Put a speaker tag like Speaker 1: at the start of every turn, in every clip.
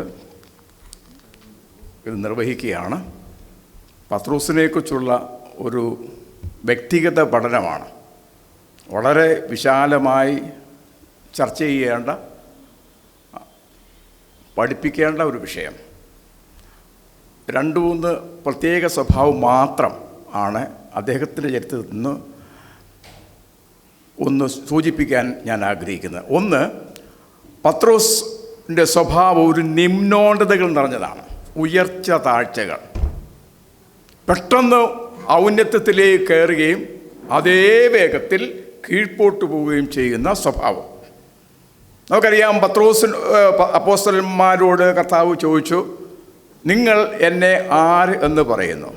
Speaker 1: ആഗ്രഹിച്ചുകൊണ്ട് ഇത് നിർവഹിക്കുകയാണ്. പത്രോസിനെക്കുറിച്ചുള്ള ഒരു വ്യക്തിഗത പഠനമാണ്. വളരെ വിശാലമായി ചർച്ച ചെയ്യേണ്ട, പഠിപ്പിക്കേണ്ട ഒരു വിഷയം. 2-3 പ്രത്യേക സ്വഭാവം മാത്രം ആണ് അദ്ദേഹത്തിൻ്റെ ചരിത്രത്തിൽ നിന്ന് ഒന്ന് സൂചിപ്പിക്കാൻ ഞാൻ ആഗ്രഹിക്കുന്നത്. ഒന്ന്, പത്രോസിൻ്റെ സ്വഭാവം ഒരു നിമ്നോന്നതകൾ നിറഞ്ഞതാണ്. ഉയർച്ച താഴ്ചകൾ. പെട്ടെന്ന് ഔന്നത്യത്തിലേക്ക് കയറുകയും അതേ വേഗത്തിൽ കീഴ്പോട്ട് പോവുകയും ചെയ്യുന്ന സ്വഭാവം. നമുക്കറിയാം, അപ്പോസ്തലന്മാരോട് കർത്താവ് ചോദിച്ചു, നിങ്ങൾ എന്നെ ആര് എന്ന് പറയുന്നു?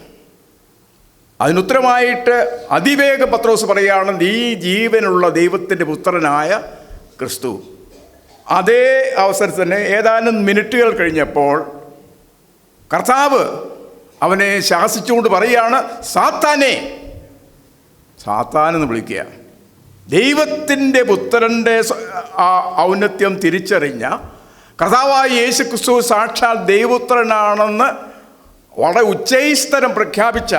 Speaker 1: അതിനുത്തരമായിട്ട് അതിവേഗ പത്രോസ് പറയുകയാണ്, നീ ജീവനുള്ള ദൈവത്തിൻ്റെ പുത്രനായ ക്രിസ്തു. അതേ അവസരത്തിൽ തന്നെ ഏതാനും മിനിറ്റുകൾ കഴിഞ്ഞപ്പോൾ കർത്താവ് അവനെ ശാസിച്ചുകൊണ്ട് പറയുകയാണ്, സാത്താനെന്ന് വിളിക്കുക. ദൈവത്തിൻ്റെ പുത്രൻ്റെ ഔന്നത്യം തിരിച്ചറിഞ്ഞ കർത്താവായ യേശു ക്രിസ്തു സാക്ഷാൽ ദൈവപുത്രനാണെന്ന് വളരെ ഉച്ചൈസ്തരം പ്രഖ്യാപിച്ച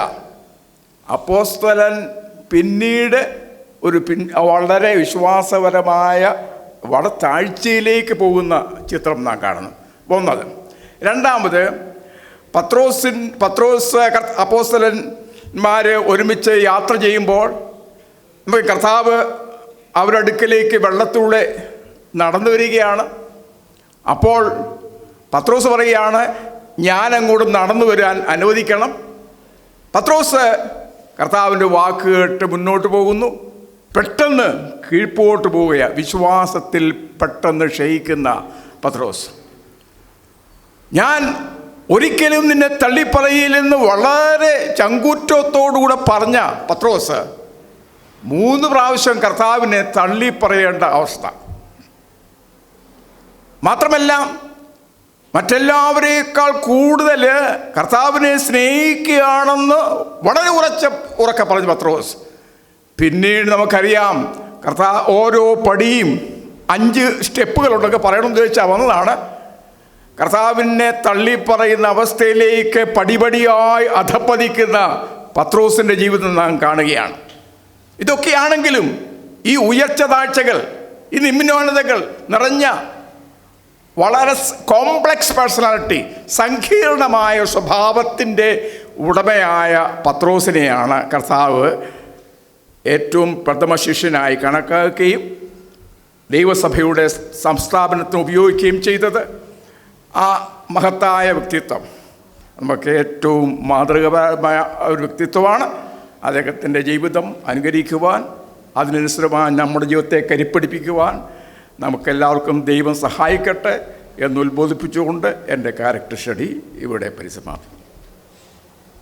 Speaker 1: അപ്പോസ്തലൻ പിന്നീട് വളരെ വിശ്വാസപരമായ വളരെ താഴ്ചയിലേക്ക് പോകുന്ന ചിത്രം നാം കാണുന്നു. ഒന്നത്. രണ്ടാമത്, പത്രോസ് അപ്പോസ്തലന്മാർ ഒരുമിച്ച് യാത്ര ചെയ്യുമ്പോൾ കർത്താവ് അവരുടെ അടുക്കലേക്ക് വെള്ളത്തിലൂടെ നടന്നു വരികയാണ്. അപ്പോൾ പത്രോസ് പറയുകയാണ്, ഞാൻ അങ്ങോട്ട് നടന്നു വരാൻ അനുവദിക്കണം. പത്രോസ് കർത്താവിൻ്റെ വാക്ക് കേട്ട് മുന്നോട്ട് പോകുന്നു. പെട്ടെന്ന് കീഴ്പോട്ട് പോവുകയാണ്. വിശ്വാസത്തിൽ പെട്ടെന്ന് ക്ഷയിക്കുന്ന പത്രോസ്. ഞാൻ ഒരിക്കലും നിന്നെ തള്ളിപ്പറയില്ലെന്ന് വളരെ ചങ്കൂറ്റത്തോടുകൂടെ പറഞ്ഞ പത്രോസ് 3 പ്രാവശ്യം കർത്താവിനെ തള്ളിപ്പറയേണ്ട അവസ്ഥ. മാത്രമല്ല, മറ്റെല്ലാവരേക്കാൾ കൂടുതൽ കർത്താവിനെ സ്നേഹിക്കുകയാണെന്ന് വളരെ ഉറക്കെ പറഞ്ഞു പത്രോസ്. പിന്നീട് നമുക്കറിയാം, ഓരോ പടിയും 5 സ്റ്റെപ്പുകളുണ്ടൊക്കെ പറയണമെന്ന് ചോദിച്ചാൽ വന്നതാണ്. കർത്താവിനെ തള്ളിപ്പറയുന്ന അവസ്ഥയിലേക്ക് പടിപടിയായി അധപ്പതിക്കുന്ന പത്രോസിൻ്റെ ജീവിതം നാം കാണുകയാണ്. ഇതൊക്കെയാണെങ്കിലും ഈ ഉയർച്ച താഴ്ചകൾ, ഈ നിമ്നോന്നതകൾ നിറഞ്ഞ വളരെ കോംപ്ലക്സ് പേഴ്സണാലിറ്റി, സങ്കീർണമായ സ്വഭാവത്തിൻ്റെ ഉടമയായ പത്രോസിനെയാണ് കർത്താവ് ഏറ്റവും പ്രഥമ ശിഷ്യനായി കണക്കാക്കുകയും ദൈവസഭയുടെ സംസ്ഥാപനത്തിന് ഉപയോഗിക്കുകയും ചെയ്തത്. ആ മഹത്തായ വ്യക്തിത്വം നമുക്ക് ഏറ്റവും മാതൃകാപരമായ ഒരു വ്യക്തിത്വമാണ്. അദ്ദേഹത്തിൻ്റെ ജീവിതം അനുകരിക്കുവാൻ, അതിനനുസൃതമായി നമ്മുടെ ജീവിതത്തെ കരിപ്പിടിപ്പിക്കുവാൻ നമുക്കെല്ലാവർക്കും ദൈവം സഹായിക്കട്ടെ എന്ന് ഉത്ബോധിപ്പിച്ചുകൊണ്ട് എൻ്റെ ക്യാരക്ടർ സ്റ്റഡി ഇവിടെ പരിസമാപ്തി.